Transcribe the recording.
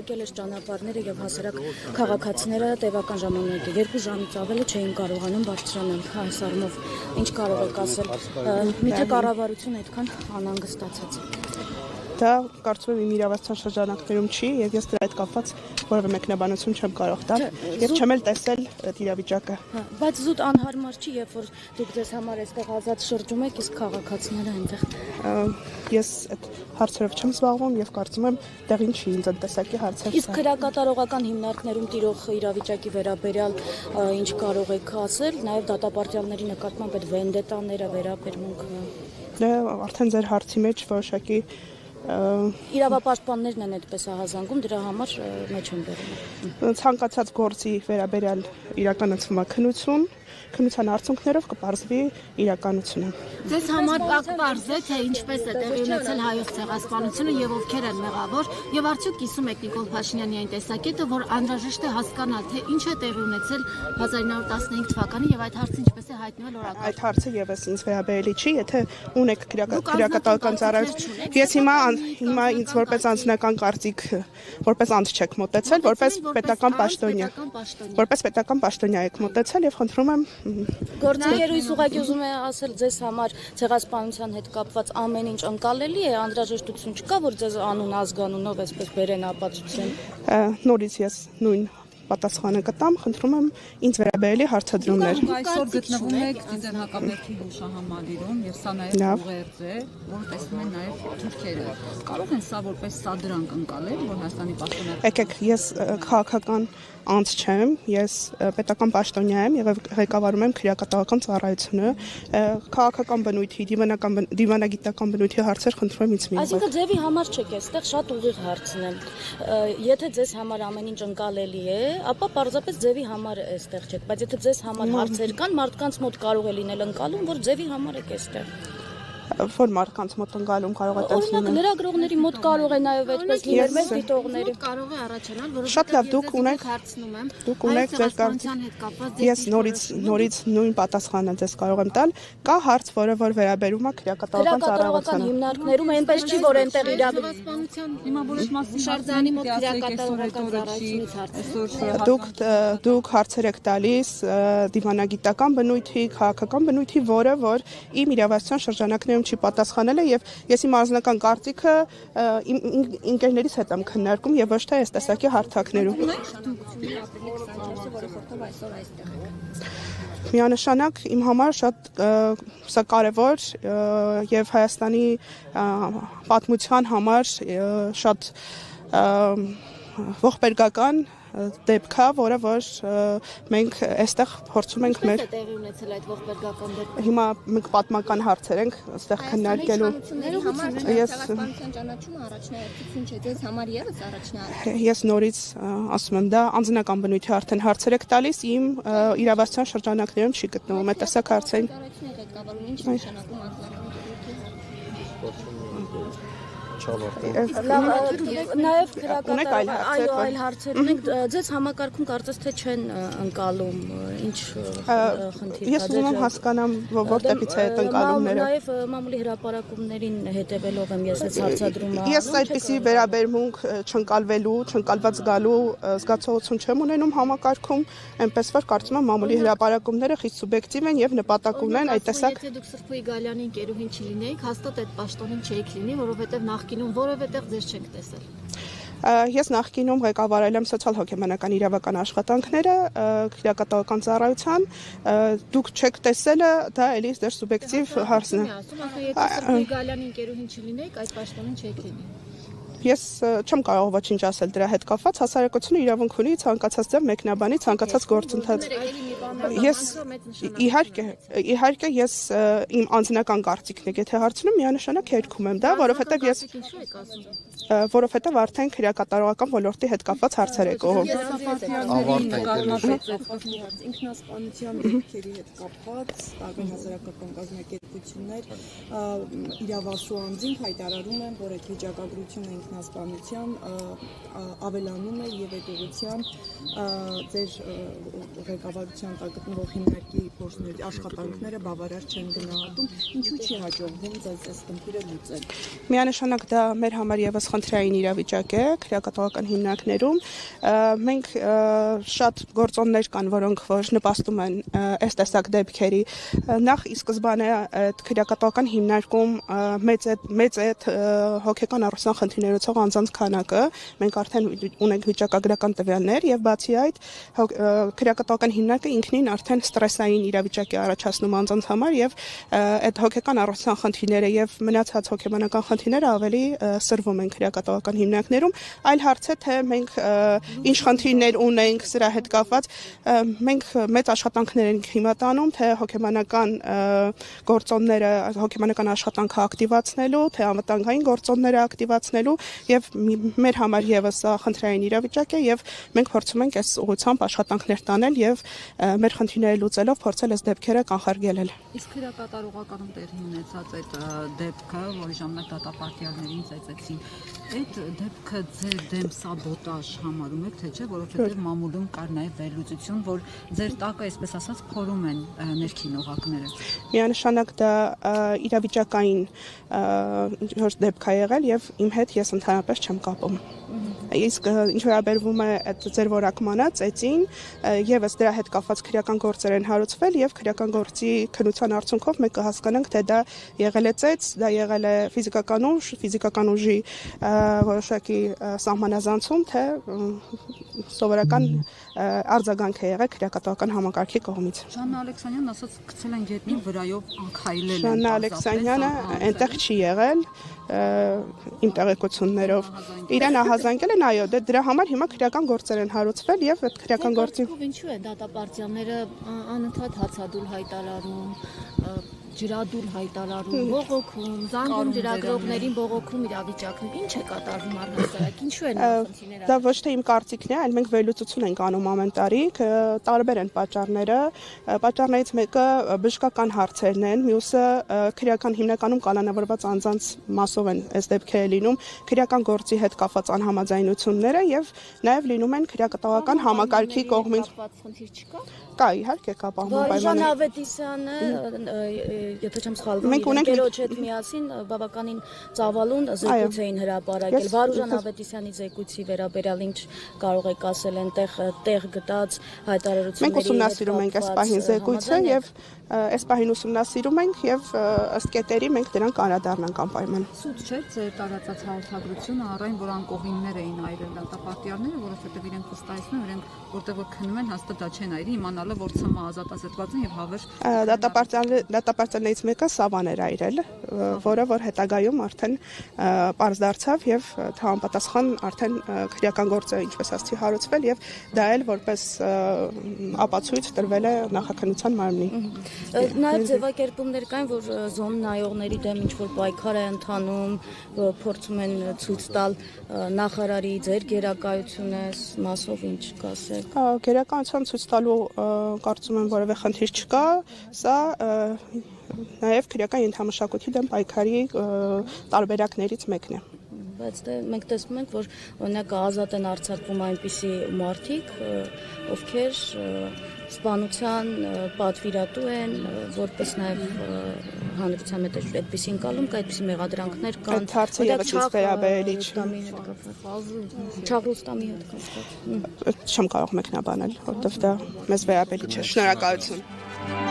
փակել էր ճանապարհները եւ հասարակ քաղաքացիները տևական ժամանակի 2 ժամից ավել չէին կարողանում բարձրանալ այս առումով ինչ կարող եք ասել միթե կառավարությունը այդքան անհանգստացած Դա կարծում եմ իմ իրավասության շրջանակներում չի եւ ես դրա հետ կապված որևէ մեկնաբանություն չեմ կարող տալ եւ չեմ էլ տեսել այդ իրավիճակը բայց զուտ անհարմար չի երբ որ դուք ձեզ համար այստեղ ազատ շրջում եք իսկ քաղաքացիները այնտեղ ես այդ հարցերով չեմ զբաղվում եւ կարծում եմ տեղին չի ինձ տնտեսակի հարցեր իսկ քրեակատարողական հիմնարկներում տիրող իրավիճակի վերաբերյալ ինչ կարող եք ասել նաեւ դատապարտյալների նկատմամբ այդ վենդետաները վերաբերմունքը արդեն ձեր հարցի մեջ որոշակի իրավապաշտպաններն են այդպես ահազանգում դրա համար մեջ են բերում ցանկացած գործի վերաբերյալ իրականացվում է քննության արդյունքներով կպարզվի իրականությունը Ձեզ համար պարզ է թե ինչպես է տեղի ունեցել հայոց ցեղասպանությունը եւ ովքեր են մեղավոր եւ արդյոք կիսում եք Նիկոլ Փաշինյանի այն տեսակետը որ անհրաժեշտ է հասկանալ թե ինչ է տեղի ունեցել 1915 թվականին եւ այդ հարցը ինչպես է հայտնվել օրակարգ Այդ հարցը եւս ինձ վերաբերելի չի եթե ունեք քրեակատարական ծառայություն ես հիմա ինձ որպես անձնական կարծիք որպես անձ չեք մոտեցել որպես պետական պաշտոնյա եք մոտեցել եւ խնդրում եմ Գործընկերուհիս ուղղակի ուզում է ասել ձեզ համար ցեղասպանության հետ կապված ամեն ինչ ընկալելի է անհրաժեշտություն չկա որ ձեզ անուն ազգանունով այսպես բերեն ապացուցեն նորից ես նույն պատասխանը կտամ խնդրում եմ ինձ վերաբերելի հարցադրումներ Այսօր գտնվում եք Տիզեր Հակաբերդի հուշահամալիրում եւ սա նաեւ ուղերձ է որ տեսնում են նաեւ թուրքերը կարող են սա որպես սադրանք ընկալել որ Հայաստանի պաշտոնյա Եկեք ես քաղաքական անձ չեմ ես պետական պաշտոնյա եմ եւ ղեկավարում եմ քրեակատարական ծառայությունը քաղաքական բնույթի դիվանագիտական բնույթի հարցեր խնդրում եմ ինձ մի Այսինքն ձևի համար չեք այստեղ շատ ուղիղ հարցն է եթե ձեզ համար ամեն ինչ ընկալելի է ապա պարզապես ձևի համար այստեղ չեք բայց եթե ձեզ համար հարցեր կան մարդկանց մոտ կարող է լինել ընկալում որ ձևի համար եք այստեղ որ մարդկանց մոտ ընկալում կարող է տես լինել լրագրողների մոտ կարող է նաեւ այդպես լինել մեծ դիտողների կարող է առաջանալ որովհետեւ շատ լավ դուք ունեք ձեր կարծիքն հետ կապված ես նորից նույն պատասխանը ձեզ կարող եմ տալ կա հարց որը որ վերաբերում է քրեակատարական ծառայությանը հիմնարկներում այնպես չի որ այնտեղ իրավասպանության հիմա որոշ մասի շարժանի մոտ քրեակատարական ծառայությունից դուք հարցեր եք տալիս դիվանագիտական բնույթի քաղաքական բնույթի որը որ իմ իրավասության շրջանակներում չի պատասխանել է եւ ես իմ անձնական կարծիքը իմ ինքներիս հետ եմ քննարկում եւ ոչ թե այս տեսակի հարթակներում Միանշանակ իմ համար շատ սա կարևոր եւ Հայաստանի պատմության համար շատ ողբերգական դեպք է, որը որ մենք այստեղ փորձում ենք մեր տեղի ունեցել այդ ողբերգական դեպքը հիմա մենք պատմական հարցեր ենք այստեղ քննարկելու ես ճանաչումը առաջնահերթություն չէ ձեզ համար եւս առաջնահերթ ես նորից ասում եմ դա անձնական բնույթի արդեն հարցեր եք տալիս իմ իրավասության շրջանակներում չի գտնվում այդ տեսակ հարցեր Նաև այլ հարցեր ունենք ձեզ համակարգում կարծես թե չեն ընկալում ինչ խնդիր ես ուզում եմ հասկանամ որտեղից է այդ ընկալումները նաև մամուլի հրապարակումներին հետևելով եմ ես այս հարցադրումը ես այդպիսի վերաբերմունք չընկալվելու չընկալված գալու զգացողություն չեմ ունենում համակարգում այնպես որ կարծում եմ մամուլի հրապարակումները խիստ սուբյեկտիվ են եւ նպատակ ունեն այդ տեսակ եթե դուք Սրբոյի Գալյանի ընկերուհին չլինեիք հաստատ այդ պաշտոնին չէիք լինի որովհետեւ նախկինում որևէ տեղ ձեզ չենք տեսել Ես նախկինում ղեկավարել եմ սոցիալ-հոգեբանական իրավական աշխատանքները քրեակատարական ծառայության դուք չեք տեսելը դա էլի դեր սուբյեկտիվ հարցն է Եթե Սրբոյի Գալյանի ընկերուհին չլինեիք այդ պաշտոնին չէիք լինի Ես չեմ կարող ոչինչ ասել դրա հետ կապված հասարակությունը իրավունք ունի ցանկացած դեպ մեկնաբանի ցանկացած գործընթաց Ես իհարկե ես իմ անձնական կարծիքն եք եթե հարցնում միանշանակ երգում եմ դա որովհետև արդեն քրեակատարողական ոլորտի հետ կապված հարցեր եք ողում ինքնասպանության դեպքերի հետ կապված տարբեր հասարակական կազմակերպություններ իրավասու անձինք հայտարարում են որ այդ վիճակագրությունը ինքնասպանության ավելանում է եւ այդ ուղղությամբ ձեր ղեկավարության գտնվող հիմնարկի փորձների աշխատանքները բավարար չեն գնահատում, ինչու չի հաջողվում ձեզ այս խնդիրը լուծել։ Միանշանակ դա մեր համար եւս խնդրային իրավիճակ է քրեակատողական հիմնարկներում։ Մենք շատ գործոններ կան, որոնք որ նպաստում են այս տեսակ դեպքերի։ Նախ ի սկզբանե այդ քրեակատողական հիմնարկում մեծ է հոգեկան առողջության խնդիրներ ունեցող անձանց քանակը։ Մենք արդեն ունենք վիճակագրական տվյալներ եւ բացի այդ քրեակատողական հիմնարկը ինքնին արդեն ստրեսային իրավիճակ է առաջացնում անձանց համար եւ այդ հոգեկան առողջության խնդիրները եւ մնացած հոգեբանական խնդիրները ավելի սրվում են քրեակատողական հիմնարկներում։ Այլ հարց է թե մենք ինչ խնդիրներ ունենք սրա հետ կապված։ Մենք մեծ աշխատանքներ ենք հիմա տանում թե հոգեբանական գործոնները, հոգեբանական աշխատանքը ակտիվացնելու, թե անվտանգային գործոնները ակտիվացնելու եւ մեր համար եւս սա խնդրային իրավիճակ է եւ մենք փորձում ենք այս ուղղությամբ աշխատանքներ տանել եւ մեր խնդիրները լուծելով փորձել այս դեպքերը կանխարգելել։ Իսկ քրեակատարողականում տեղի ունեցած այդ դեպքը, որի ժամանակ դատապարտյալներին ծեծեցին, այդ դեպքը ձեր դեմ սաբոտաժ համարում եք, թե չէ, որովհետեւ մամուլում կար նաեւ վերլուծություն, որ ձեր տակը, այսպես ասած, փորում են ներքին օղակները։ Միանշանակ դա իրավիճակային ինչ-որ դեպք է եղել եւ իմ հետ ես ընդհանրապես չեմ կապում։ Իսկ ինչ վերաբերվում է այդ ձեր որակմանը, ծեծին, եւս դրա հետ կապված քրեական գործեր են հարուցվել եւ քրեական գործի քննության արդյունքով մենք կհասկանանք, թե դա եղել է ծեծ, դա եղել է ֆիզիկական ուժի որոշակի սահմանազանցում, թե սովորական արձագանք է եղել քրեակատողական համակարգի կողմից։ Ժաննա Ալեքսանյանն ասաց, գցել են գետնի վրայով անքայլել են։ Ժաննա Ալեքսանյանը այնտեղ չի եղել իմ տեղեկություններով։ Իրեն ահազանգել են, այո, դրա համար հիմա քրեական գործեր են հարուցվել եւ այդ քրեական գործի Ինչու է դատապարտյալները անընդհատ հացադուլ հայտարարում, ջրադուլ հայտարարում, բողոքում, զանգում ջրագրողներին բողոքում իրավիճակն ինչ է կատարվում առհասարակ, ինչու է նախնդիրները։ Դա ոչ թե իմ կարծիքն է, այլ մենք վերլուծություն ենք անում ամեն տարի, տարբեր են պատճառները, պատճառներից մեկը բժշկական հարցերն են, մյուսը քրեական հիմնականում կալանավորված անձանց մասով են այս դեպքերը լինում, քրեական գործի հետ կապված անհամաձայնությունները եւ նաեւ լինում են քրեակատողական համակարգի կողմից։ Կա իհարկե կա պահպանման պայմաններ։ Վարուժան Ավետիսյանը, եթե չեմ սխալվում, ընկերոջ հետ միասին բավականին ծավալուն զեկույց էին հրապարակել։ Վարուժան Ավետիսյանի զեկույցի վերաբերյալ ինչ կարող եք ասել այնտեղ տեղ գտած հայտարարությունների։ Մենք ուսումնասիրում ենք այս պահին զեկույցը եւ այս պահին ուսումնասիրում ենք եւ ըստ կետերի մենք դրանք անդրադառնանք անպայման։ Սուտ չէ ձեր տարածած հաղորդագրությունը առայն որ անկողիններ էին այրել դատապարտյալները, որովհետեւ իրենք վստահեցնում են, իրենք որտեղ որ քննում են հաստատ դա չեն այրի, իմանալը որ ՑՄ ազատազրկված են եւ հավերժ դատապարտյալներից մեկը Սավան էր այրել, որը որ հետագայում արդեն պարզ դարձավ եւ համապատասխան արդեն քրեական գործը ինչպես ասացի հարուցվել եւ դա էլ որպես ապացույց տրվել է նախաքննության մարմնին։ Նաև ձևակերպումներ կային, որ զոն նայողների դեմ ինչ-որ պայքար է ընթանում, փորձում են ցույց տալ նախարարի ձեր գերակայությունը, մասով ինչ կասեք։ Գերակայության ցույց տալու կարծում եմ որևէ խնդիր չկա, սա նաև քրեական ենթամշակույթի դեմ պայքարի տարբերակներից մեկն է։ Բայց մենք տեսնում ենք, որ օրինակ ազատ են արձակվում այնպիսի մարդիկ, ովքեր սպանության պատվիրատու են, որպես նաև հանրության մեջ այդպիսի ընկալում կա, այդպիսի մեղադրանքներ կան։ Այդ հարցը ևս ինձ վերաբերելի չէ։ Չաղրուստամի հետ կապված։ Չեմ կարող մեկնաբանել, որովհետև դա մեզ վերաբերելի չէ։ Շնորհակալություն։